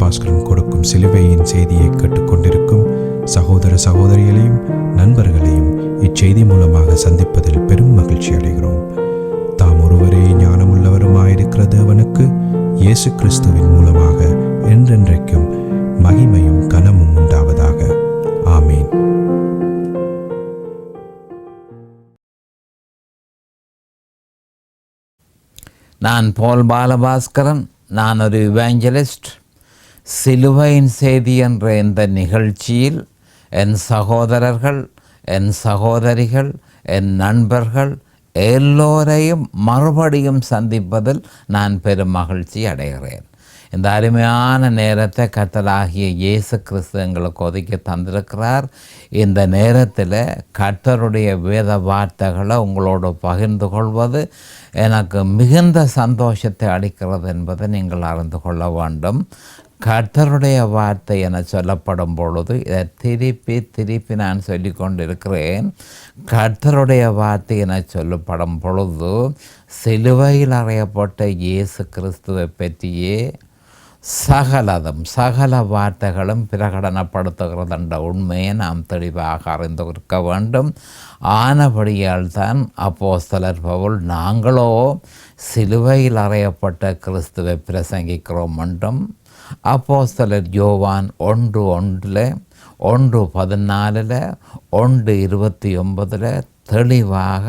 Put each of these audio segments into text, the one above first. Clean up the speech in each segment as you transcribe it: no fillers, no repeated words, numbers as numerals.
பாஸ்கரன் கொடுக்கும் சிலுவையின் செய்தியை கேட்டுக்கொண்டிருக்கும் சகோதர சகோதரிகளையும் நண்பர்களையும் இச்செய்தி மூலமாக சந்திப்பதில் பெரும் மகிழ்ச்சி அடைகிறோம். தாம் ஒருவரே ஞானமுள்ளவருமாயிருக்கிற தேவனுக்கு இயேசு கிறிஸ்துவின் மூலமாக என்றென்றைக்கும் மகிமையும் கனமும் உண்டாவதாக. ஆமீன். நான் பால் பாலபாஸ்கரன். நான் ஒரு இவாஞ்சலிஸ்ட். சிலுவையின் செய்தி என்ற இந்த நிகழ்ச்சியில் என் சகோதரர்கள், என் சகோதரிகள், என் நண்பர்கள் எல்லோரையும் மறுபடியும் சந்திப்பதில் நான் பெரும் மகிழ்ச்சி அடைகிறேன். இந்த அருமையான நேரத்தை கர்த்தராகிய இயேசு கிறிஸ்து எங்களுக்கு ஒதுக்கி தந்திருக்கிறார். இந்த நேரத்தில் கர்த்தருடைய வேத வார்த்தைகளை உங்களோடு பகிர்ந்து கொள்வது எனக்கு மிகுந்த சந்தோஷத்தை அளிக்கிறது என்பதை நீங்கள் அறிந்து கொள்ள வேண்டும். கர்த்தருடைய வார்த்தை என சொல்லப்படும் பொழுது இதை திருப்பி நான் சொல்லி கொண்டிருக்கிறேன். கர்த்தருடைய வார்த்தை என சொல்லப்படும் பொழுது சிலுவையில் அறையப்பட்ட இயேசு கிறிஸ்துவை பற்றியே சகல வார்த்தைகளும் பிரகடனப்படுத்துகிறது என்ற உண்மையை நாம் தெளிவாக அறிந்து இருக்க வேண்டும். ஆனபடியால் தான் அப்போஸ்தலர் பவுல் நாங்களோ சிலுவையில் அறையப்பட்ட கிறிஸ்துவை பிரசங்கிக்கிறோம் என்றும், அப்போஸ்தலர் யோவான் 1:1, 1:14, 1:29 தெளிவாக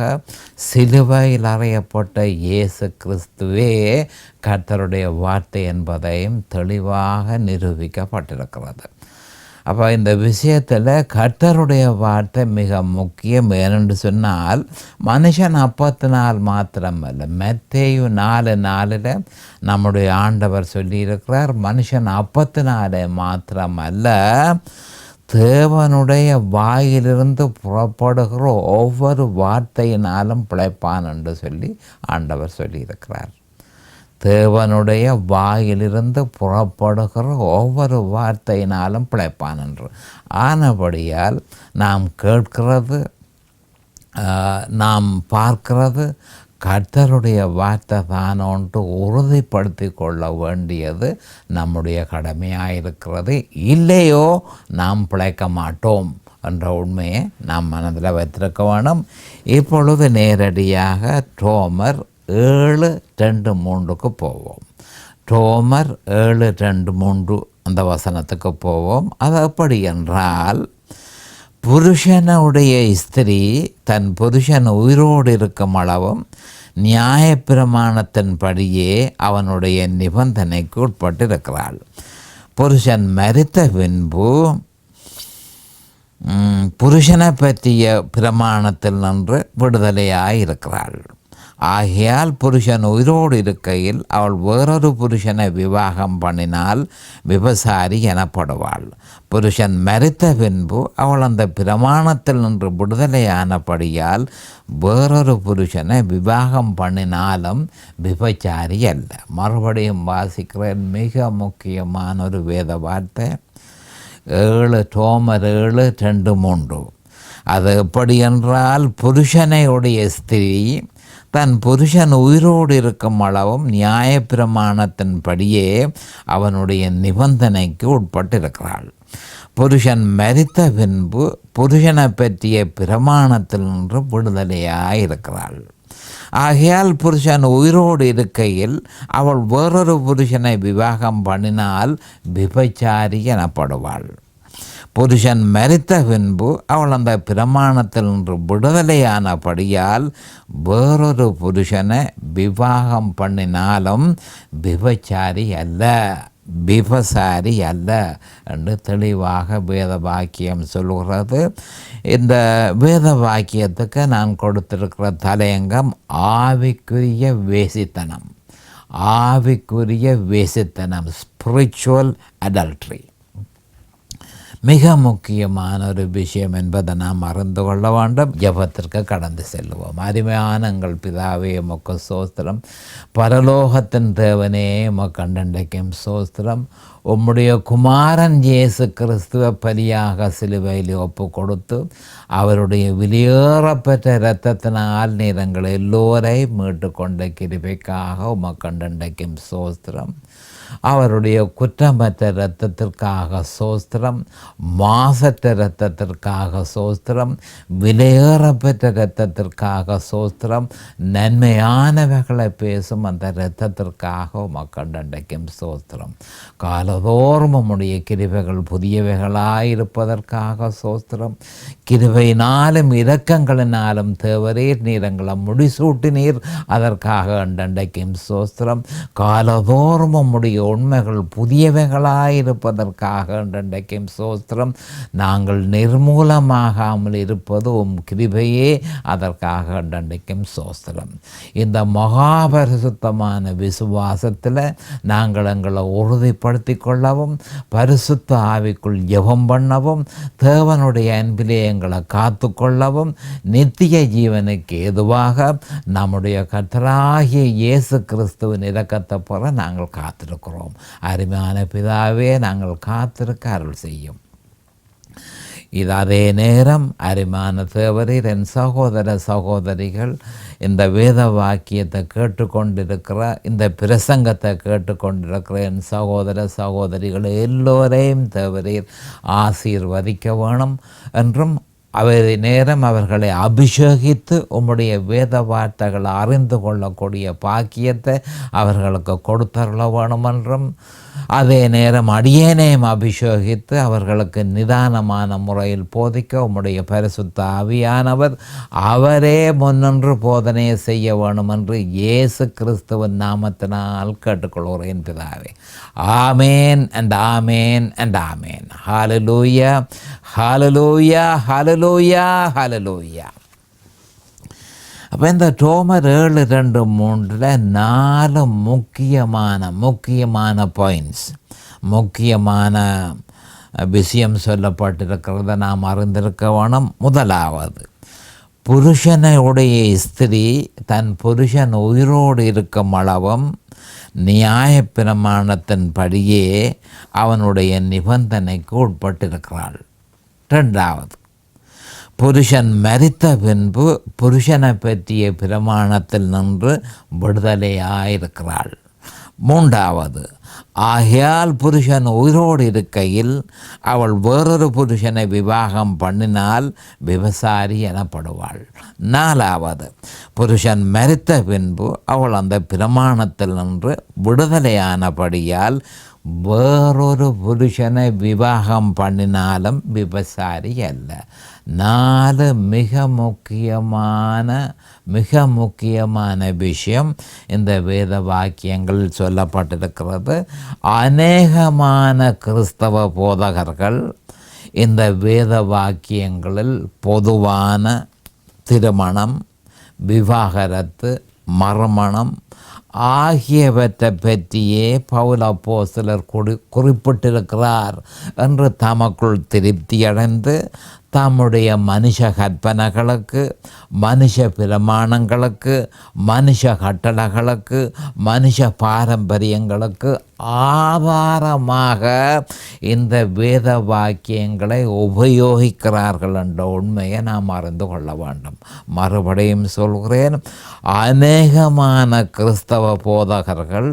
சிலுவையில் அறையப்பட்ட இயேசு கிறிஸ்துவே கர்த்தருடைய வார்த்தை என்பதையும் தெளிவாக நிரூபிக்கப்பட்டிருக்கிறது. அப்போ இந்த விஷயத்தில் கர்த்தருடைய வார்த்தை மிக முக்கியம். ஏனென்று சொன்னால் மனுஷன் அப்பத்தினால் மாத்திரமல்ல, மத்தேயு 4:4 நம்முடைய ஆண்டவர் சொல்லியிருக்கிறார், மனுஷன் அப்பத்தினாலே மாத்திரமல்ல தேவனுடைய வாயிலிருந்து புறப்படுகிற ஒவ்வொரு வார்த்தையினாலும் பிழைப்பான் என்று சொல்லி ஆண்டவர் சொல்லியிருக்கிறார். தேவனுடைய வாயிலிருந்து புறப்படுகிற ஒவ்வொரு வார்த்தையினாலும் பிழைப்பான் என்று. ஆனபடியால் நாம் கேட்கிறது, நாம் பார்க்கிறது கர்த்தருடைய வார்த்தை தானோன்ட்டு உறுதிப்படுத்தி கொள்ள வேண்டியது நம்முடைய கடமையாயிருக்கிறது. இல்லையோ நாம் பிழைக்க மாட்டோம் என்ற உண்மையை நாம் மனதில் வைத்திருக்க வேணும். இப்பொழுது நேரடியாக ரோமர் 7:2-3 போவோம். ரோமர் 7:2-3 அந்த வசனத்துக்கு போவோம். அது எப்படி என்றால், புருஷனுடைய ஸ்திரீ தன் புருஷன் உயிரோடு இருக்கும் அளவும் நியாயப்பிரமாணத்தின்படியே அவனுடைய நிபந்தனைக்கு உட்பட்டிருக்கிறாள். புருஷன் மரித்த பின்பு புருஷனை பற்றிய பிரமாணத்தில் நின்று விடுதலையாயிருக்கிறாள். ஆகையால் புருஷன் உயிரோடு இருக்கையில் அவள் வேறொரு புருஷனை விவாகம் பண்ணினால் விபசாரி எனப்படுவாள். புருஷன் மரித்த பின்பு அவள் அந்த பிரமாணத்தில் நின்று விடுதலையானபடியால் வேறொரு புருஷனை விவாகம் பண்ணினாலும் விபச்சாரி அல்ல. மறுபடியும் வாசிக்கிறேன், மிக முக்கியமான ஒரு வேத வார்த்தை. ரோமர் 7:2-3. அது எப்படி என்றால், புருஷனையுடைய ஸ்திரீ தன் புருஷன் உயிரோடு இருக்கும் அளவும் நியாயப்பிரமாணத்தின்படியே அவனுடைய நிபந்தனைக்கு உட்பட்டிருக்கிறாள். புருஷன் மரித்த பின்பு புருஷனை பற்றிய பிரமாணத்தில் நின்று விடுதலையாயிருக்கிறாள். ஆகையால் புருஷன் உயிரோடு இருக்கையில் அவள் வேறொரு புருஷனை விவாகம் பண்ணினால் விபச்சாரி எனப்படுவாள். புருஷன் மரித்த பின்பு அவள் அந்த பிரமாணத்தில் நின்று விடுதலையானபடியால் வேறொரு புருஷனை விவாகம் பண்ணினாலும் விபச்சாரி அல்ல என்று தெளிவாக வேத வாக்கியம் சொல்கிறது. இந்த வேத வாக்கியத்துக்கு நான் கொடுத்திருக்கிற தலையங்கம் ஆவிக்குரிய வேசித்தனம், ஸ்பிரிச்சுவல் அடல்ட்ரி. மிக முக்கியமான ஒரு விஷயம் என்பதை நாம் அறிந்து கொள்ள வேண்டும். ஜெபத்திற்கு கடந்து செல்வோம். அருமையான எங்கள் பிதாவே, உமக்கு ஸ்தோத்திரம். பரலோகத்தின் தேவனே, உமக்கு அண்டண்டைக்கும் ஸ்தோத்திரம். உம்முடைய குமாரன் இயேசு கிறிஸ்துவ பலியாக சிலுவையில் ஒப்பு கொடுத்து அவருடைய வெளியேறப்பெற்ற இரத்தத்தினால் நீர் எங்கள் எல்லோரையும் மீட்டு கொண்ட கிருபைக்காக உமக்கு அண்டண்டைக்கும் ஸ்தோத்திரம். அவருடைய குற்றமற்ற இரத்தத்திற்காக சோஸ்திரம், மாசற்ற இரத்தத்திற்காக சோஸ்திரம், விலையேறப்பெற்ற இரத்தத்திற்காக சோஸ்திரம், நன்மையானவைகளை பேசும் அந்த இரத்தத்திற்காக மக்கள் அண்டைக்கும் சோஸ்திரம். காலதோறும் உம்முடைய கிருபைகள் புதியவைகளாயிருப்பதற்காக சோஸ்திரம். கிருபையினாலும் இரக்கங்களினாலும் தேவரீர் நீர் எங்களை முடிசூட்டினீர், அதற்காக அண்டண்டைக்கும் சோஸ்திரம். காலதோறும் உம்முடைய உண்மைகள் புதியவைகளாயிருப்பதற்காக அண்டண்டைக்கும் சோஸ்திரம். நாங்கள் நிர்மூலமாகாமல் இருப்பது உம் கிருபையே, அதற்காக அண்டண்டைக்கும் சோஸ்திரம். இந்த மகாபரிசுத்தமான விசுவாசத்தில் நாங்கள் எங்களை உறுதிப்படுத்தி கொள்ளவும், பரிசுத்த ஆவிக்குள் ஜெபம் பண்ணவும், தேவனுடைய அன்பிலே எங்களை காத்து கொள்ளவும், நித்திய ஜீவனுக்கு ஏதுவாக நம்முடைய கர்த்தராகிய இயேசு கிறிஸ்துவின் இரக்கத்தை பெற நாங்கள் காத்திருக்கிறோம். அருமையான பிதாவே, நாங்கள் காத்திருக்க அருள் செய்யும். இது அதே நேரம் அருமையான தேவரீர், என் சகோதர சகோதரிகள் இந்த வேத வாக்கியத்தை கேட்டுக்கொண்டிருக்கிற, இந்த பிரசங்கத்தை கேட்டுக்கொண்டிருக்கிற என் சகோதர சகோதரிகள் எல்லோரையும் தேவரீர் ஆசீர்வதிக்க வேணும் என்றும், அவரை நேரம் அவர்களை அபிஷேகித்து உம்முடைய வேத வார்த்தைகளை அறிந்து கொள்ளக்கூடிய பாக்கியத்தை அவர்களுக்கு கொடுத்தருள வேணுமென்றும், அதே நேரம் அடியேனையும் அபிஷேகித்து அவர்களுக்கு நிதானமான முறையில் போதிக்க உம்முடைய பரிசுத்த ஆவியானவர் அவரே முன்னின்று போதனை செய்ய வேணும் என்று இயேசு கிறிஸ்துவின் நாமத்தினால் கேட்டுக்கொள்கிறேன் பிதாவே. Amen and amen and amen. Hallelujah, hallelujah, hallelujah, hallelujah. அப்போ இந்த ரோமர் 7:2-3 4 முக்கியமான பாயிண்ட்ஸ், முக்கியமான விஷயம் சொல்லப்பட்டிருக்கிறத நாம் அறிந்திருக்க வேணும். முதலாவது, புருஷனுடைய ஸ்திரீ தன் புருஷன் உயிரோடு இருக்கும் அளவும் நியாயப்பிரமாணத்தின்படியே அவனுடைய நிபந்தனைக்கு உட்பட்டிருக்கிறாள். 2வது, புருஷன் மரித்த பின்பு புருஷனை பற்றிய பிரமாணத்தில் நின்று விடுதலையாயிருக்கிறாள். 3வது, ஆகையால் புருஷன் உயிரோடு இருக்கையில் அவள் வேறொரு புருஷனை விவாகம் பண்ணினால் விபசாரி எனப்படுவாள். 4வது, புருஷன் மரித்த பின்பு அவள் அந்த பிரமாணத்தில் நின்று விடுதலையானபடியால் வேறொரு புருஷனை விவாகம் பண்ணினாலும் விபசாரி அல்ல. 4 மிக முக்கியமான விஷயம் இந்த வேத வாக்கியங்களில் சொல்லப்பட்டிருக்கிறது. அநேகமான கிறிஸ்தவ போதகர்கள் இந்த வேத வாக்கியங்களில் பொதுவான திருமணம், விவாகரத்து, மறுமணம் ஆகியவற்றை பற்றியே பவுல் அப்போஸ்தலர் குறிப்பிட்டிருக்கிறார் என்று தமக்குள் திருப்தியடைந்து தம்முடைய மனுஷ கற்பனைகளுக்கு, மனுஷ பிரமாணங்களுக்கு, மனுஷ கட்டளைகளுக்கு, மனுஷ பாரம்பரியங்களுக்கு ஆதாரமாக இந்த வேத வாக்கியங்களை உபயோகிக்கிறார்கள் என்ற உண்மையை நாம் அறிந்து கொள்ள வேண்டும். மறுபடியும் சொல்கிறேன், அநேகமான கிறிஸ்தவ போதகர்கள்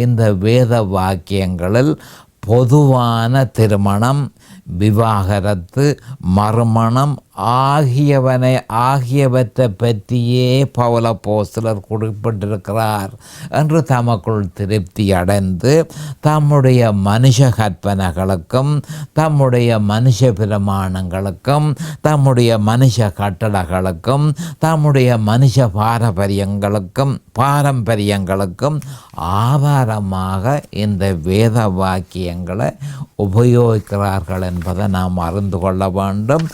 இந்த வேத வாக்கியங்களில் பொதுவான திருமணம், விவாகரத்து, மறுமணம் ஆகியவற்றை பற்றியே பவுல் அப்போஸ்தலர் குறிப்பிட்டிருக்கிறார் என்று தமக்குள் திருப்தி அடைந்து தம்முடைய மனுஷ கற்பனைகளுக்கும், தம்முடைய மனுஷ பிரமாணங்களுக்கும், தம்முடைய மனுஷ கட்டளைகளுக்கும், தம்முடைய மனுஷ பாரம்பரியங்களுக்கும் ஆதாரமாக இந்த வேத வாக்கியங்களை உபயோகிக்கிறார்கள் என்பதை நாம் அறிந்து கொள்ள வேண்டும்.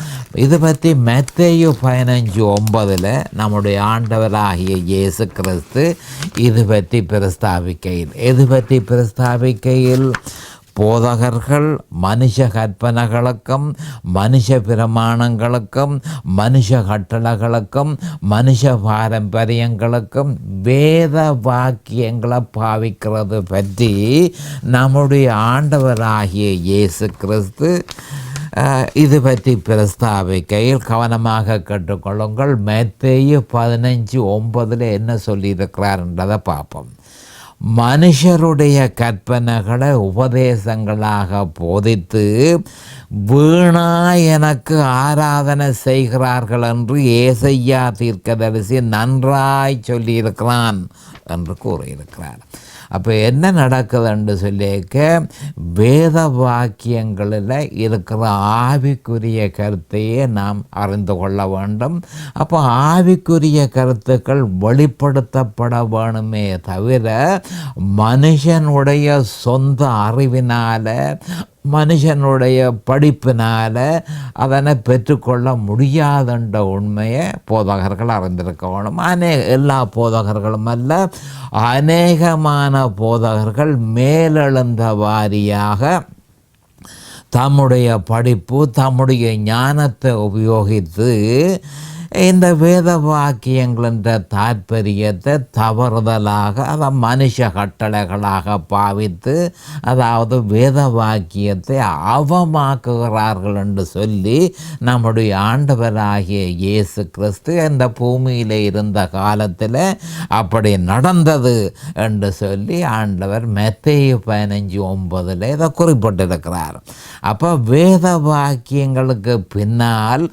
இது பற்றி மத்தேயு 15:9 நம்முடைய ஆண்டவராகிய இயேசு கிறிஸ்து இது பற்றி பிரஸ்தாபிக்கையில் போதகர்கள் மனுஷ கற்பனைகளுக்கும், மனுஷ பிரமாணங்களுக்கும், மனுஷ கட்டளைகளுக்கும், மனுஷ பாரம்பரியங்களுக்கும் வேத வாக்கியங்களை பாவிக்கிறது பற்றி நம்முடைய ஆண்டவராகிய இயேசு கிறிஸ்து இது பற்றி பிரஸ்தாபிக்கையில் கவனமாக கேட்டுக்கொள்ளுங்கள். மத்தேயு 15:9 என்ன சொல்லியிருக்கிறார் என்றதை பார்ப்போம். மனுஷருடைய கற்பனைகளை உபதேசங்களாக போதித்து வீணா எனக்கு ஆராதனை செய்கிறார்கள் என்று ஏசையா தீர்க்கதரிசி நன்றாய் சொல்லியிருக்கிறான் என்று கூறியிருக்கிறார். அப்போ என்ன நடக்குதுன்னு சொல்லியிருக்க, வேத வாக்கியங்களில் இருக்கிற ஆவிக்குரிய கருத்தையே நாம் அறிந்து கொள்ள வேண்டும். அப்போ ஆவிக்குரிய கருத்துக்கள் வெளிப்படுத்தப்பட வேணுமே தவிர மனுஷனுடைய சொந்த அறிவினால் மனுஷனுடைய படிப்பினால் அதனை பெற்றுக்கொள்ள முடியாதுன்ற உண்மையை போதகர்கள் அறிந்திருக்க வேணும். எல்லா போதகர்களும் அல்ல, அநேகமான போதகர்கள் மேலெழுந்த வாரியாக தம்முடைய படிப்பு தம்முடைய ஞானத்தை உபயோகித்து இந்த வேத வாக்கியங்களென்ற தாற்பயத்தை தவறுதலாக அதை மனுஷ கட்டளைகளாக பாவித்து, அதாவது வேத வாக்கியத்தை அவமாக்குகிறார்கள் என்று சொல்லி நம்முடைய ஆண்டவராகிய இயேசு கிறிஸ்து இந்த பூமியில் இருந்த காலத்தில் அப்படி நடந்தது என்று சொல்லி ஆண்டவர் மத்தேயு 15:9 இதை குறிப்பிட்டிருக்கிறார். அப்போ வேத வாக்கியங்களுக்கு பின்னால்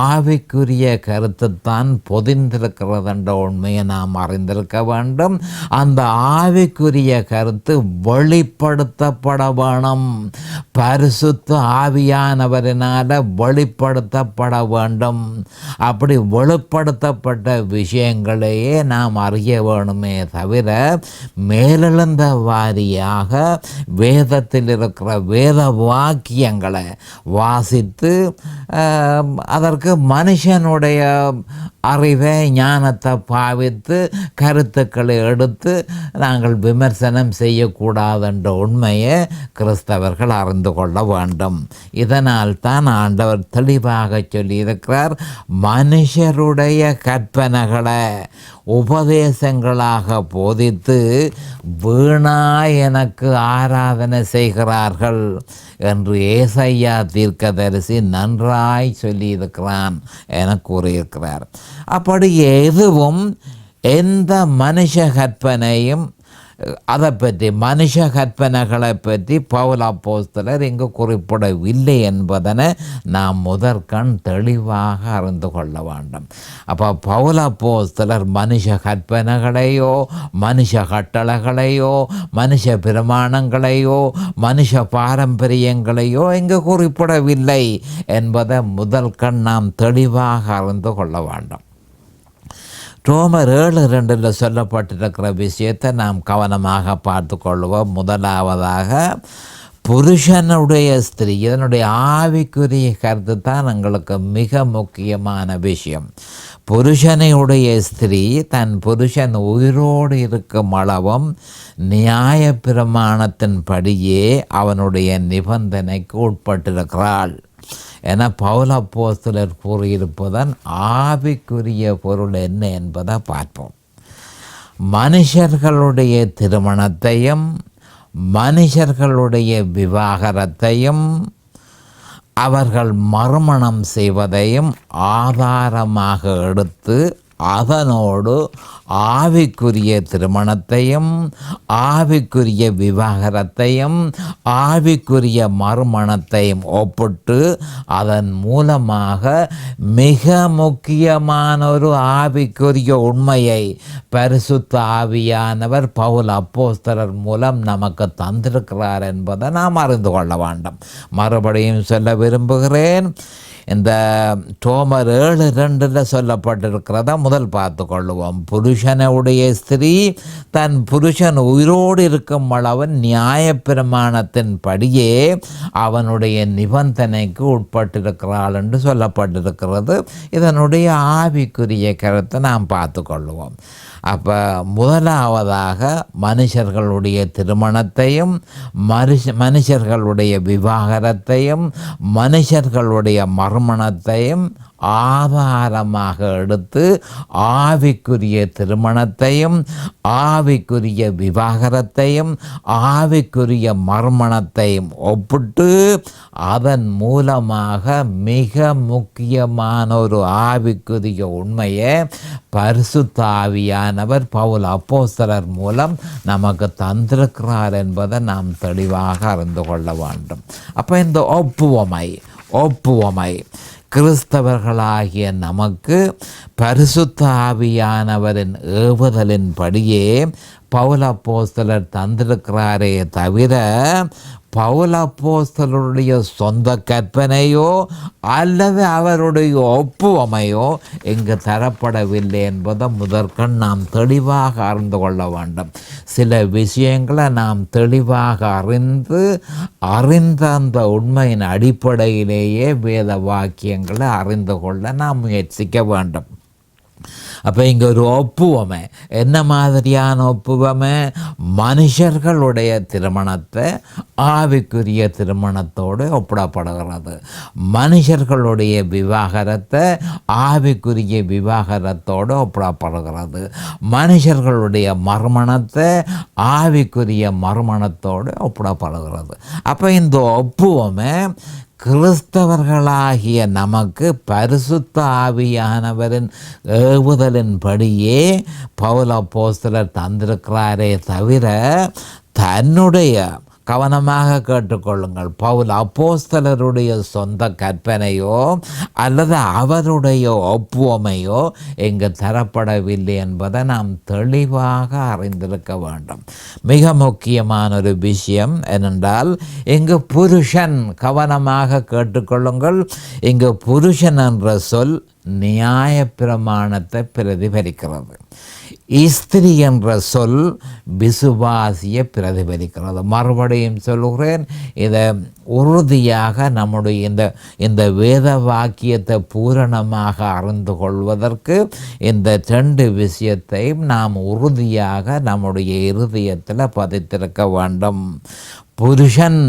ஆவிக்குரிய கருத்துத்தான் பொதிந்திருக்கிறது என்ற உண்மையை நாம் அறிந்திருக்க வேண்டும். அந்த ஆவிக்குரிய கருத்து வெளிப்படுத்தப்பட வேணும், பரிசுத்த ஆவியானவரினால் வெளிப்படுத்தப்பட வேண்டும். அப்படி வெளிப்படுத்தப்பட்ட விஷயங்களையே நாம் அறிய வேணுமே தவிர மேலெழுந்த வாரியாக வேதத்தில் இருக்கிற வேத வாக்கியங்களை வாசித்து அதற்கு மனுஷனுடைய அறிவை ஞானத்தை பாவித்து கருத்துக்களை எடுத்து நாங்கள் விமர்சனம் செய்யக்கூடாது என்ற உண்மையை கிறிஸ்தவர்கள் அறிந்து கொள்ள வேண்டும். இதனால் தான் ஆண்டவர் தெளிவாக சொல்லியிருக்கிறார், மனுஷருடைய கற்பனைகளை உபதேசங்களாக போதித்து வீணா எனக்கு ஆராதனை செய்கிறார்கள் என்று ஏசையா தீர்க்கதரிசி நன்றாய் சொல்லியிருக்கிறான் என கூறியிருக்கிறார். அப்படி எதுவும் எந்த மனுஷ கற்பனையும் அதை பற்றி மனுஷ கற்பனைகளை பற்றி பவுல் அப்போஸ்தலர் இங்கு குறிப்பிடவில்லை என்பதனை நாம் முதற்கண் தெளிவாக அறிந்து கொள்ள வேண்டும். அப்போ பவுல் அப்போஸ்தலர் மனுஷ கற்பனைகளையோ மனுஷ கட்டளைகளையோ மனுஷ பிரமாணங்களையோ மனுஷ பாரம்பரியங்களையோ இங்கு குறிப்பிடவில்லை என்பதை முதற்கண் நாம் தெளிவாக அறிந்து கொள்ள வேண்டும். ரோமர் 7:2 சொல்லப்பட்டிருக்கிற விஷயத்தை நாம் கவனமாக பார்த்து கொள்வோம். முதலாவதாக புருஷனுடைய ஸ்திரீ, இதனுடைய ஆவிக்குரிய கருத்து தான் எங்களுக்கு மிக முக்கியமான விஷயம். புருஷனுடைய ஸ்திரீ தன் புருஷன் உயிரோடு இருக்கும் அளவும் நியாயப்பிரமாணத்தின்படியே அவனுடைய நிபந்தனைக்கு உட்பட்டிருக்கிறாள் என பவுல் அப்போஸ்தலர் கூறியிருப்பதன் ஆவிக்குரிய பொருள் என்ன என்பதை பார்ப்போம். மனுஷர்களுடைய திருமணத்தையும் மனுஷர்களுடைய விவாகரத்தையும் அவர்கள் மறுமணம் செய்வதையும் ஆதாரமாக எடுத்து அதனோடு ஆவிக்குரிய திருமணத்தையும் ஆவிக்குரிய விவாகரத்தையும் ஆவிக்குரிய மறுமணத்தையும் ஒப்பிட்டு அதன் மூலமாக மிக முக்கியமான ஒரு ஆவிக்குரிய உண்மையை பரிசுத்த ஆவியானவர் பவுல் அப்போஸ்தலர் மூலம் நமக்கு தந்திருக்கிறார் என்பதை நாம் அறிந்து கொள்ள வேண்டும். மறுபடியும் சொல்ல விரும்புகிறேன், இந்த ரோமர் 7:2 சொல்லப்பட்டிருக்கிறத முதல் பார்த்து கொள்ளுவோம். புருஷனுடைய ஸ்திரீ தன் புருஷன் உயிரோடு இருக்கும் அளவு நியாயப்பிரமாணத்தின் படியே அவனுடைய நிபந்தனைக்கு உட்பட்டிருக்கிறாள் என்று சொல்லப்பட்டிருக்கிறது. இதனுடைய ஆவிக்குரிய கருத்தை நாம் பார்த்து கொள்ளுவோம். அப்போ முதலாவதாக மனுஷர்களுடைய திருமணத்தையும் மனுஷர்களுடைய விவாகரத்தையும் மனுஷர்களுடைய மறுமணத்தையும் ஆதாரமாக எடுத்து ஆவிக்குரிய திருமணத்தையும் ஆவிக்குரிய விவாகரத்தையும் ஆவிக்குரிய மறுமணத்தையும் ஒப்பிட்டு அதன் மூலமாக மிக முக்கியமான ஒரு ஆவிக்குரிய உண்மையை பரிசுத்த ஆவியானவர் பவுல் அப்போஸ்தலர் மூலம் நமக்கு தந்திருக்கிறார் என்பதை நாம் தெளிவாக அறிந்து கொள்ள வேண்டும். அப்போ இந்த ஒப்புவமை கிறிஸ்தவர்களாகிய நமக்கு பரிசுத்த ஆவியானவரின் ஏவுதலின்படியே பவுல் அப்போஸ்தலர் தந்திருக்கிறாரே தவிர பவுல் அப்போஸ்தலருடைய சொந்த கற்பனையோ அல்லது அவருடைய ஒப்புவமையோ இங்கு தரப்படவில்லை என்பதை முதற்கண் நாம் தெளிவாக அறிந்து கொள்ள வேண்டும். சில விஷயங்களை நாம் தெளிவாக அறிந்த அந்த உண்மையின் அடிப்படையிலேயே வேத வாக்கியங்களை அறிந்து கொள்ள நாம் முயற்சிக்க வேண்டும். அப்போ இங்கே ஒரு ஒப்புவமை, என்ன மாதிரியான ஒப்புவமை? மனுஷர்களுடைய திருமணத்தை ஆவிக்குரிய திருமணத்தோடு ஒப்பிடப்படுகிறது. மனுஷர்களுடைய விவாகரத்தை ஆவிக்குரிய விவாகரத்தோடு ஒப்பிடப்படுகிறது. மனுஷர்களுடைய மறுமணத்தை ஆவிக்குரிய மறுமணத்தோடு ஒப்பிடப்படுகிறது. அப்போ இந்த ஒப்புவமை கிறிஸ்தவர்களாகிய நமக்கு பரிசுத்த ஆவியானவரின் ஏவுதலின்படியே பவுல் அப்போஸ்தலர் தந்திருக்கிறாரே தவிர தன்னுடைய, கவனமாக கேட்டுக்கொள்ளுங்கள், பவுல் அப்போஸ்தலருடைய சொந்த கற்பனையோ அல்லது அவருடைய ஒப்புவமையோ இங்கு தரப்படவில்லை என்பதை நாம் தெளிவாக அறிந்திருக்க வேண்டும். மிக முக்கியமான ஒரு விஷயம் என்னென்றால், இங்கு புருஷன், கவனமாக கேட்டுக்கொள்ளுங்கள், இங்கு புருஷன் என்ற சொல் நியாயப்பிரமாணத்தை பிரதிபலிக்கிறது. ஸ்திரீ என்ற சொல் விசுவாசியை பிரதிபலிக்கிறது. மறுபடியும் சொல்கிறேன், இதை உறுதியாக நம்முடைய இந்த வேத வாக்கியத்தை பூரணமாக அறிந்து கொள்வதற்கு இந்த 2 விஷயத்தையும் நாம் உறுதியாக நம்முடைய இருதயத்தில் பதித்திருக்க வேண்டும். புருஷன்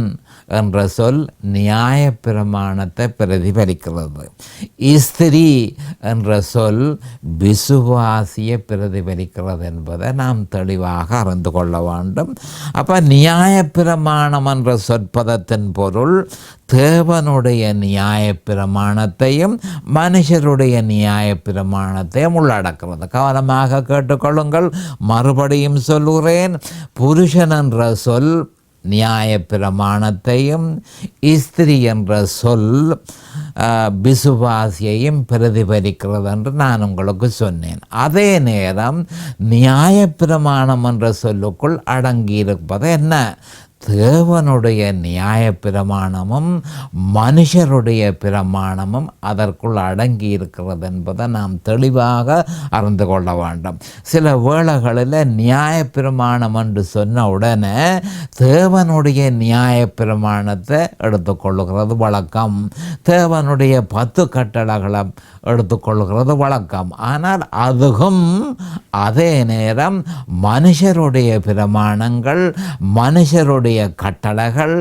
என்ற சொல் நியாயப்பிரமாணத்தை பிரதிபலிக்கிறது. ஸ்திரீ என்ற சொல் விசுவாசியை பிரதிபலிக்கிறது என்பதை நாம் தெளிவாக அறிந்து கொள்ள வேண்டும். அப்போ நியாயப்பிரமாணம் என்ற சொற்பதத்தின் பொருள் தேவனுடைய நியாயப்பிரமாணத்தையும் மனுஷருடைய நியாயப்பிரமாணத்தையும் உள்ளடக்கிறது. கவனமாக கேட்டுக்கொள்ளுங்கள், மறுபடியும் சொல்லுகிறேன், புருஷன் என்ற சொல் நியாயப்பிரமாணத்தையும் ஸ்திரீ என்ற சொல் விசுவாசியையும் பிரதிபலிக்கிறது என்று நான் உங்களுக்கு சொன்னேன். அதே நேரம் நியாயப்பிரமாணம் என்ற சொல்லுக்குள் அடங்கியிருப்பது என்ன? தேவனுடைய நியாயப்பிரமாணமும் மனுஷருடைய பிரமாணமும் அதற்குள் அடங்கி இருக்கிறது என்பதை நாம் தெளிவாக அறிந்து கொள்ள வேண்டும். சில வேளைகளில் நியாயப்பிரமாணம் என்று சொன்ன உடனே தேவனுடைய நியாயப்பிரமாணத்தை எடுத்துக்கொள்ளுகிறது வழக்கம், தேவனுடைய 10 கட்டளைகளை எடுத்துக்கொள்கிறது வழக்கம். ஆனால் அதுவும் அதே நேரம் மனுஷருடைய பிரமாணங்கள், மனுஷருடைய கட்டளைகள்,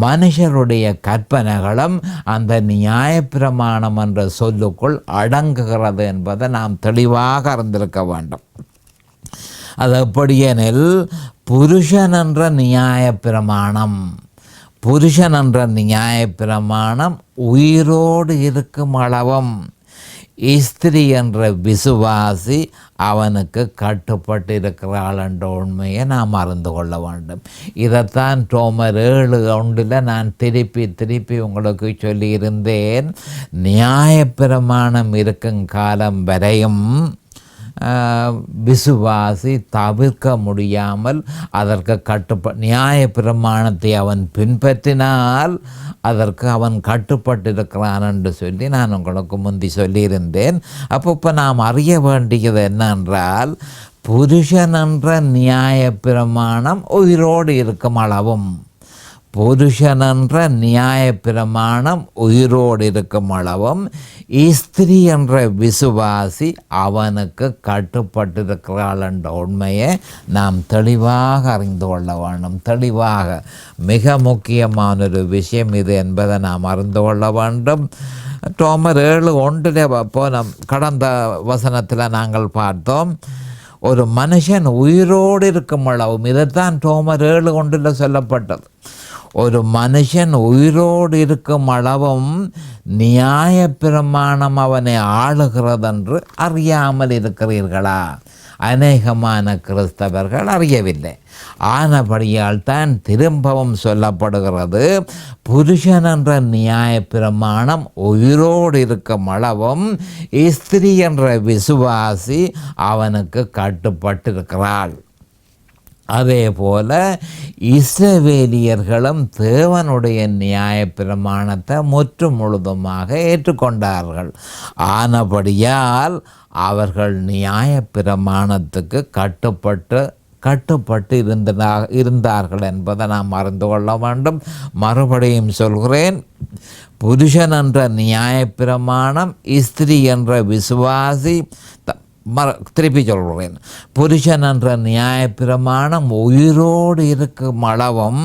மனுஷருடைய கற்பனைகளும் அந்த நியாயப்பிரமாணம் என்ற சொல்லுக்குள் அடங்குகிறது என்பதை நாம் தெளிவாக அறிந்திருக்க வேண்டும். அது எப்படியெனில், புருஷன் என்ற நியாயப்பிரமாணம் உயிரோடு இருக்கும் அளவும் ஸ்திரீ என்ற விசுவாசி அவனுக்கு கட்டுப்பட்டு இருக்கிறாள் என்ற உண்மையை நாம் அறிந்து கொள்ள வேண்டும். இதைத்தான் ரோமர் 7:1 நான் திருப்பி உங்களுக்கு சொல்லியிருந்தேன். நியாயப்பிரமாணம் இருக்கும் காலம் வரையும் விசுவாசி தவிர்க்க முடியாமல் அதற்கு நியாயப்பிரமாணத்தை அவன் பின்பற்றினால் அதற்கு அவன் கட்டுப்பட்டிருக்கிறான் என்று சொல்லி நான் உங்களுக்கு முந்தி சொல்லியிருந்தேன். இப்போ நாம் அறிய வேண்டியது என்னென்றால், புருஷன் என்ற நியாயப்பிரமாணம் உயிரோடு இருக்கும் அளவும், புருஷன் என்ற நியாயப்பிரமாணம் உயிரோடு இருக்கும் அளவும் ஸ்திரீ என்ற விசுவாசி அவனுக்கு கட்டுப்பட்டிருக்கிறாள் என்ற உண்மையை நாம் தெளிவாக அறிந்து கொள்ள வேண்டும். தெளிவாக, மிக முக்கியமான ஒரு விஷயம் இது என்பதை நாம் அறிந்து கொள்ள வேண்டும். ரோமர் 7:1 போன கடந்த வசனத்தில் நாங்கள் பார்த்தோம், ஒரு மனுஷன் உயிரோடு இருக்கும் அளவும், இதைத்தான் ரோமர் 7:1 சொல்லப்பட்டது. ஒரு மனுஷன் உயிரோடு இருக்கும் அளவும் நியாயப்பிரமாணம் அவனை ஆளுகிறதென்று அறியாமல் இருக்கிறீர்களா? அநேகமான கிறிஸ்தவர்கள் அறியவில்லை. ஆனபடியால் தான் திரும்பவும் சொல்லப்படுகிறது, புருஷன் என்ற நியாயப்பிரமாணம் உயிரோடு இருக்கும் அளவும் ஸ்திரீ என்ற விசுவாசி அவனுக்கு கட்டுப்பட்டிருக்கிறாள். அதே போல இஸ்ரவேலியர்களும் தேவனுடைய நியாயப்பிரமாணத்தை முற்று முழுதுமாக ஏற்றுக்கொண்டார்கள். ஆனபடியால் அவர்கள் நியாயப்பிரமாணத்துக்கு கட்டுப்பட்டு இருந்தார்கள் என்பதை நாம் அறிந்து கொள்ள வேண்டும். மறுபடியும் சொல்கிறேன், புருஷன் என்ற நியாயப்பிரமாணம் ஸ்திரீ என்ற விசுவாசி, திருப்பி சொல்கிறேன், புருஷன் என்ற நியாயப்பிரமாணம் உயிரோடு இருக்கும் அளவும்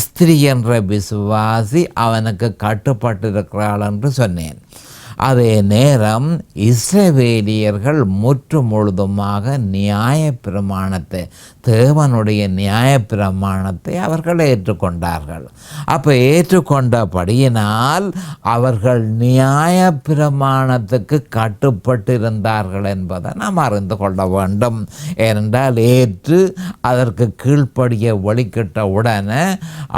ஸ்திரீ என்ற விசுவாசி அவனுக்கு கட்டுப்பட்டிருக்கிறாள் என்று சொன்னேன். அதே நேரம் இஸ்ரவேலியர்கள் முற்று முழுதுமாக நியாயப்பிரமாணத்தை, தேவனுடைய நியாயப்பிரமாணத்தை அவர்கள் ஏற்றுக்கொண்டார்கள். அப்போ ஏற்றுக்கொண்டபடியினால் அவர்கள் நியாயப்பிரமாணத்துக்கு கட்டுப்பட்டிருந்தார்கள் என்பதை நாம் அறிந்து கொள்ள வேண்டும். ஏனென்றால் அதற்கு கீழ்ப்படிய ஒளிக்கிட்ட உடனே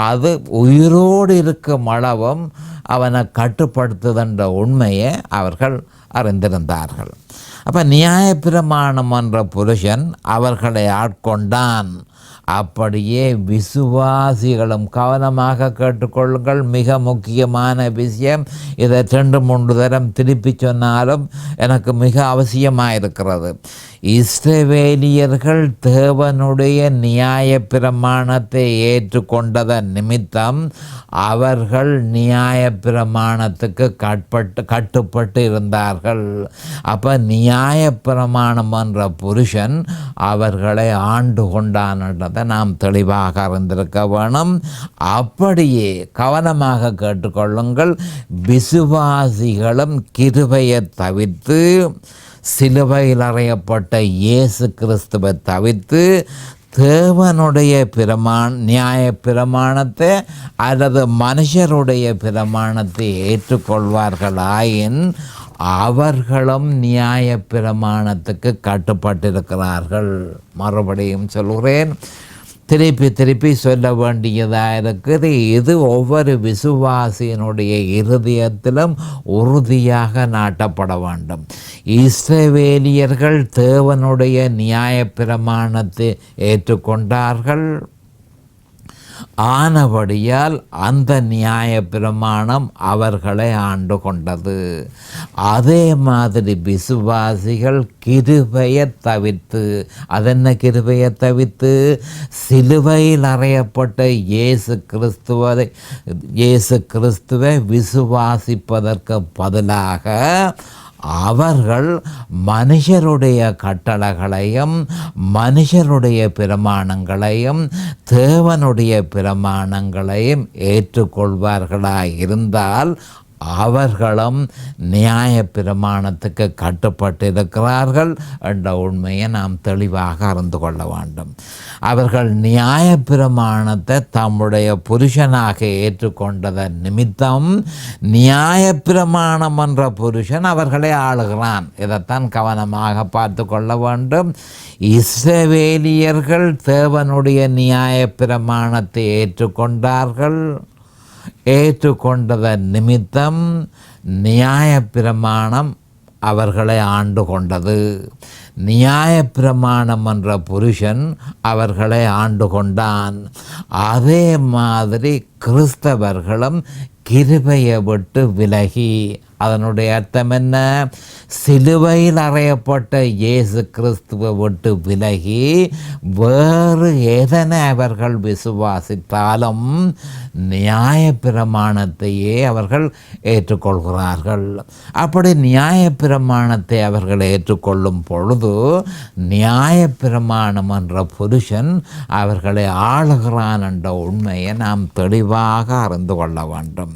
அது உயிரோடு இருக்கும் அளவும் அவனை கட்டுப்படுத்துகின்ற உண்மையை அவர்கள் அறிந்திருந்தார்கள். அப்போ நியாயப்பிரமாணம் என்ற புருஷன் அவர்களை ஆட்கொண்டான். அப்படியே விசுவாசிகளும், கவனமாக கேட்டுக்கொள்ளுங்கள், மிக முக்கியமான விஷயம். இதை 2-3 தரம் திருப்பி சொன்னாலும் எனக்கு மிக அவசியமாக இருக்கிறது. இஸ்ரவேலியர்கள் தேவனுடைய நியாயப்பிரமாணத்தை ஏற்றுக்கொண்டதன் நிமித்தம் அவர்கள் நியாயப்பிரமாணத்துக்கு கட்டுப்பட்டு இருந்தார்கள். அப்போ நியாயப்பிரமாணம் என்ற புருஷன் அவர்களை ஆண்டு கொண்டானதை நாம் தெளிவாக அறிந்திருக்க வேணும். அப்படியே கவனமாக கேட்டுக்கொள்ளுங்கள், விசுவாசிகளும் கிருபையை தவிர்த்து, சிலுவையில் அறையப்பட்ட இயேசு கிறிஸ்துவை தவிர்த்து தேவனுடைய நியாயப்பிரமாணத்தை அல்லது மனுஷருடைய பிரமாணத்தை ஏற்றுக்கொள்வார்களாயின் அவர்களும் நியாயப்பிரமாணத்துக்கு கட்டுப்பட்டிருக்கிறார்கள். மறுபடியும் சொல்கிறேன், திருப்பி சொல்ல வேண்டியதாக இருக்குது. இது ஒவ்வொரு விசுவாசியினுடைய இருதயத்திலும் உறுதியாக நாட்டப்பட வேண்டும். இஸ்ரவேலியர்கள் தேவனுடைய நியாயப்பிரமாணத்தை ஏற்றுக்கொண்டார்கள். ஆனபடியால் அந்த நியாயப்பிரமாணம் அவர்களை ஆண்டு கொண்டது. அதே மாதிரி விசுவாசிகள் கிருபையை தவிர்த்து, அதென்ன கிருபையை தவிர்த்து, சிலுவையில் அறையப்பட்ட இயேசு கிறிஸ்துவை விசுவாசிப்பதற்கு பதிலாக அவர்கள் மனுஷருடைய கட்டளைகளையும் மனுஷருடைய பிரமாணங்களையும் தேவனுடைய பிரமாணங்களையும் ஏற்றுக்கொள்வார்களாக இருந்தால் அவர்களும் நியாயப்பிரமாணத்துக்கு கட்டுப்பட்டிருக்கிறார்கள் என்ற உண்மையை நாம் தெளிவாக அறிந்து கொள்ள வேண்டும். அவர்கள் நியாயப்பிரமாணத்தை தம்முடைய புருஷனாக ஏற்றுக்கொண்டதன் நிமித்தம் நியாயப்பிரமாணம் என்ற புருஷன் அவர்களை ஆளுகிறான். இதைத்தான் கவனமாக பார்த்து கொள்ள வேண்டும். இஸ்ரவேலியர்கள் தேவனுடைய நியாயப்பிரமாணத்தை ஏற்றுக்கொண்டதன் நிமித்தம் நியாயப்பிரமாணம் அவர்களை ஆண்டு கொண்டது. நியாயப்பிரமாணம் என்ற புருஷன் அவர்களை ஆண்டு கொண்டான். அதே மாதிரி கிறிஸ்தவர்களும் கிருபையை விட்டு விலகி, அதனுடைய அர்த்தம் என்ன? சிலுவையில் அறையப்பட்ட இயேசு கிறிஸ்துவை விட்டு விலகி வேறு எதனை அவர்கள் விசுவாசித்தாலும் நியாயப்பிரமாணத்தையே அவர்கள் ஏற்றுக்கொள்கிறார்கள். அப்படி நியாயப்பிரமாணத்தை அவர்கள் ஏற்றுக்கொள்ளும் பொழுது நியாயப்பிரமாணம் என்ற புருஷன் அவர்களை ஆளுகிறான் என்ற உண்மையை நாம் தெளிவாக அறிந்து கொள்ள வேண்டும்.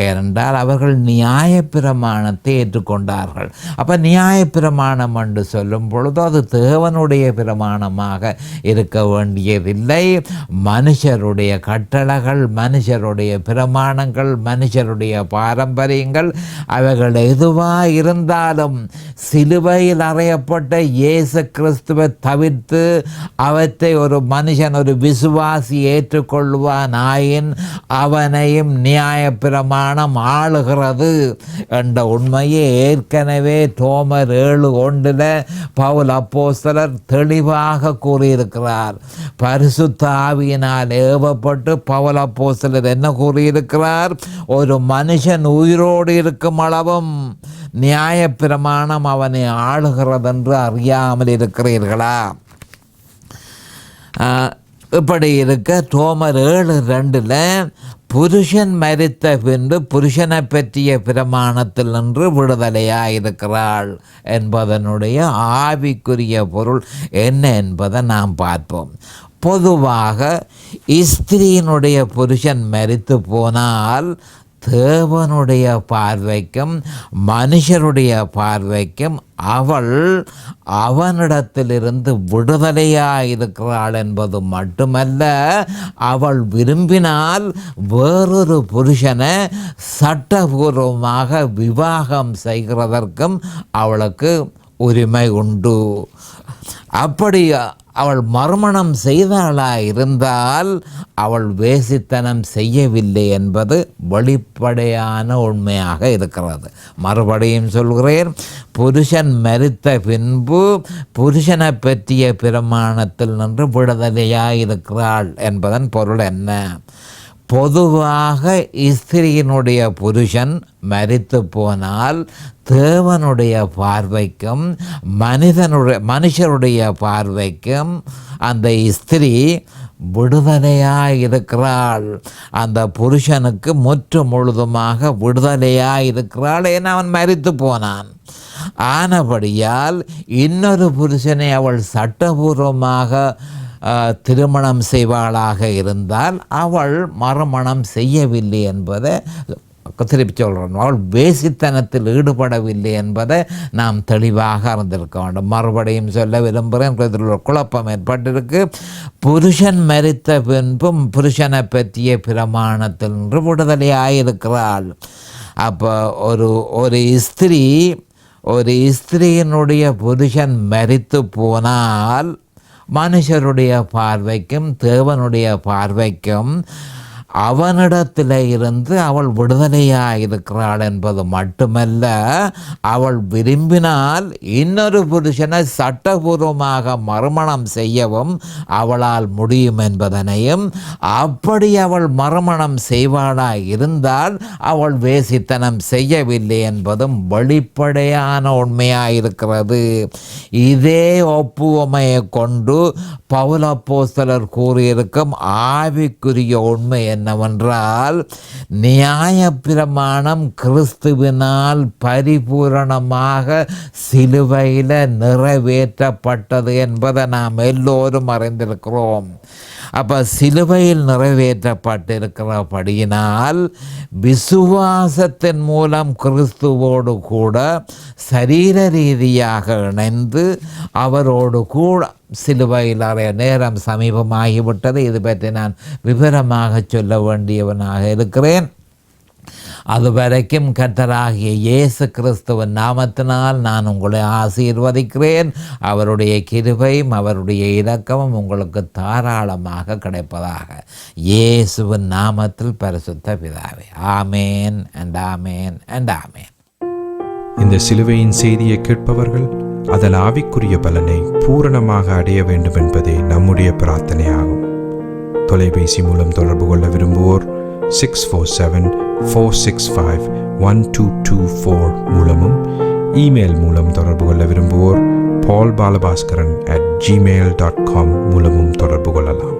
ஏனென்றால் அவர்கள் நியாயப்பிரமாணத்தை நியாயப்பிரமாணத்தை ஏற்றுக்கொண்டார்கள். அப்போ நியாயப்பிரமாணம் என்று சொல்லும் பொழுது அது தேவனுடைய பிரமாணமாக இருக்க வேண்டியதில்லை. மனுஷருடைய கட்டளைகள், மனுஷருடைய பிரமாணங்கள், மனுஷருடைய பாரம்பரியங்கள், அவைகள் எதுவாக இருந்தாலும் சிலுவையில் அறையப்பட்ட இயேசு கிறிஸ்துவை தவிர்த்து அவற்றை ஒரு மனுஷன், ஒரு விசுவாசி ஏற்றுக்கொள்வான் ஆயின் அவனையும் நியாயப்பிரமாணம் ஆளுகிறது என்ற உண்மையை ஏற்கனவே ரோமர் 7:1 பவுல் அப்போஸ்தலர் தெளிவாக கூறியிருக்கிறார். பரிசுத்த ஆவியினால் ஏவப்பட்டு பவுல் அப்போஸ்தலர் என்ன கூறியிருக்கிறார்? ஒரு மனுஷன் உயிரோடு இருக்கும் அளவும் நியாயப்பிரமாணம் அவனை ஆளுகிறது என்று அறியாமல் இருக்கிறீர்களா? இப்படி இருக்க ரோமர் 7:2 புருஷன் மரித்த பின்பு புருஷனை பற்றிய பிரமாணத்தில் நின்று விடுதலையாயிருக்கிறாள் என்பதனுடைய ஆவிக்குரிய பொருள் என்ன என்பதை நாம் பார்ப்போம். பொதுவாக ஸ்திரீயினுடைய புருஷன் மரித்து போனால் தேவனுடைய பார்வைக்கும் மனுஷருடைய பார்வைக்கும் அவள் அவனிடத்திலிருந்து விடுதலையாயிருக்கிறாள் என்பது மட்டுமல்ல, அவள் விரும்பினால் வேறொரு புருஷனை சட்டபூர்வமாக விவாகம் செய்கிறதற்கும் அவளுக்கு உரிமை உண்டு. அப்படி அவள் மறுமணம் செய்தாளாக இருந்தால் அவள் வேசித்தனம் செய்யவில்லை என்பது வெளிப்படையான உண்மையாக இருக்கிறது. மறுபடியும் சொல்கிறேன், புருஷன் மரித்த பின்பு புருஷனை பற்றிய பிரமாணத்தில் நின்று விடுதலையாயிருக்கிறாள் என்பதன் பொருள் என்ன? பொதுவாக ஸ்திரீயினுடைய புருஷன் மரித்து போனால் தேவனுடைய பார்வைக்கும் மனுஷருடைய பார்வைக்கும் அந்த ஸ்திரீ விடுதலையாயிருக்கிறாள். அந்த புருஷனுக்கு முழுதுமாக விடுதலையாயிருக்கிறாள். ஏன்னா அவன் மரித்து போனான். ஆனபடியால் இன்னொரு புருஷனை அவள் சட்டபூர்வமாக திருமணம் செய்வாளாக இருந்தால் அவள் மறுமணம் செய்யவில்லை என்பதை திருப்பி சொல்கிறோம். அவள் வேசித்தனத்தில் ஈடுபடவில்லை என்பதை நாம் தெளிவாக அறிந்திருக்க வேண்டும். மறுபடியும் சொல்ல விரும்புகிறேன், இதில் ஒரு குழப்பம் ஏற்பட்டிருக்கு. புருஷன் மரித்த பின்பும் புருஷனை பற்றிய பிரமாணத்தில் நின்று விடுதலையாயிருக்கிறாள். அப்போ ஒரு ஸ்திரீயினுடைய புருஷன் மரித்து போனால் மனுஷருடைய பார்வைக்கும் தேவனுடைய பார்வைக்கும் அவனிடத்தில் இருந்து அவள் விடுதலையாயிருக்கிறாள் என்பது மட்டுமல்ல, அவள் விரும்பினால் இன்னொரு புருஷனை சட்டபூர்வமாக மறுமணம் செய்யவும் அவளால் முடியும் என்பதனையும், அப்படி அவள் மறுமணம் செய்வாளாக இருந்தால் அவள் வேசித்தனம் செய்யவில்லை என்பதும் வெளிப்படையான உண்மையாயிருக்கிறது. இதே ஒப்புவமையை கொண்டு பவுல் அப்போஸ்தலர் கூறியிருக்கும் ஆவிக்குரிய உண்மை என்னவென்றால், நியாயப்பிரமாணம் கிறிஸ்துவினால் பரிபூரணமாக சிலுவையில் நிறைவேற்றப்பட்டது என்பதை நாம் எல்லோரும் அறிந்திருக்கிறோம். அப்போ சிலுவையில் நிறைவேற்றப்பட்டிருக்கிறபடியினால் விசுவாசத்தின் மூலம் கிறிஸ்துவோடு கூட சரீர ரீதியாக இணைந்து அவரோடு கூட சிலுவையில் அறைய நேரம் சமீபமாகிவிட்டது. இது பற்றி நான் விவரமாக சொல்ல வேண்டியவனாக இருக்கிறேன். அதுவரைக்கும் கர்த்தராகிய இயேசு கிறிஸ்துவின் நாமத்தினால் நான் உங்களை ஆசீர்வதிக்கிறேன். அவருடைய கிருபையும் அவருடைய இரக்கமும் உங்களுக்கு தாராளமாக கிடைப்பதாக இயேசுவின் நாமத்தில் பரிசுத்த பிதாவே. ஆமேன் அண்ட் ஆமேன் அண்ட் ஆமேன். இந்த சிலுவையின் செய்தியை கேட்பவர்கள் அதன் ஆவிக்குரிய பலனை பூரணமாக அடைய வேண்டும் என்பதே நம்முடைய பிரார்த்தனையாகும். தொலைபேசி மூலம் தொடர்பு கொள்ள விரும்புவோர் 647-465-1224 மூலமும், இமெயில் மூலம் தொடர்பு கொள்ள விரும்புவோர் paulbalabaskaran@gmail.com மூலமும் தொடர்பு கொள்ளலாம்.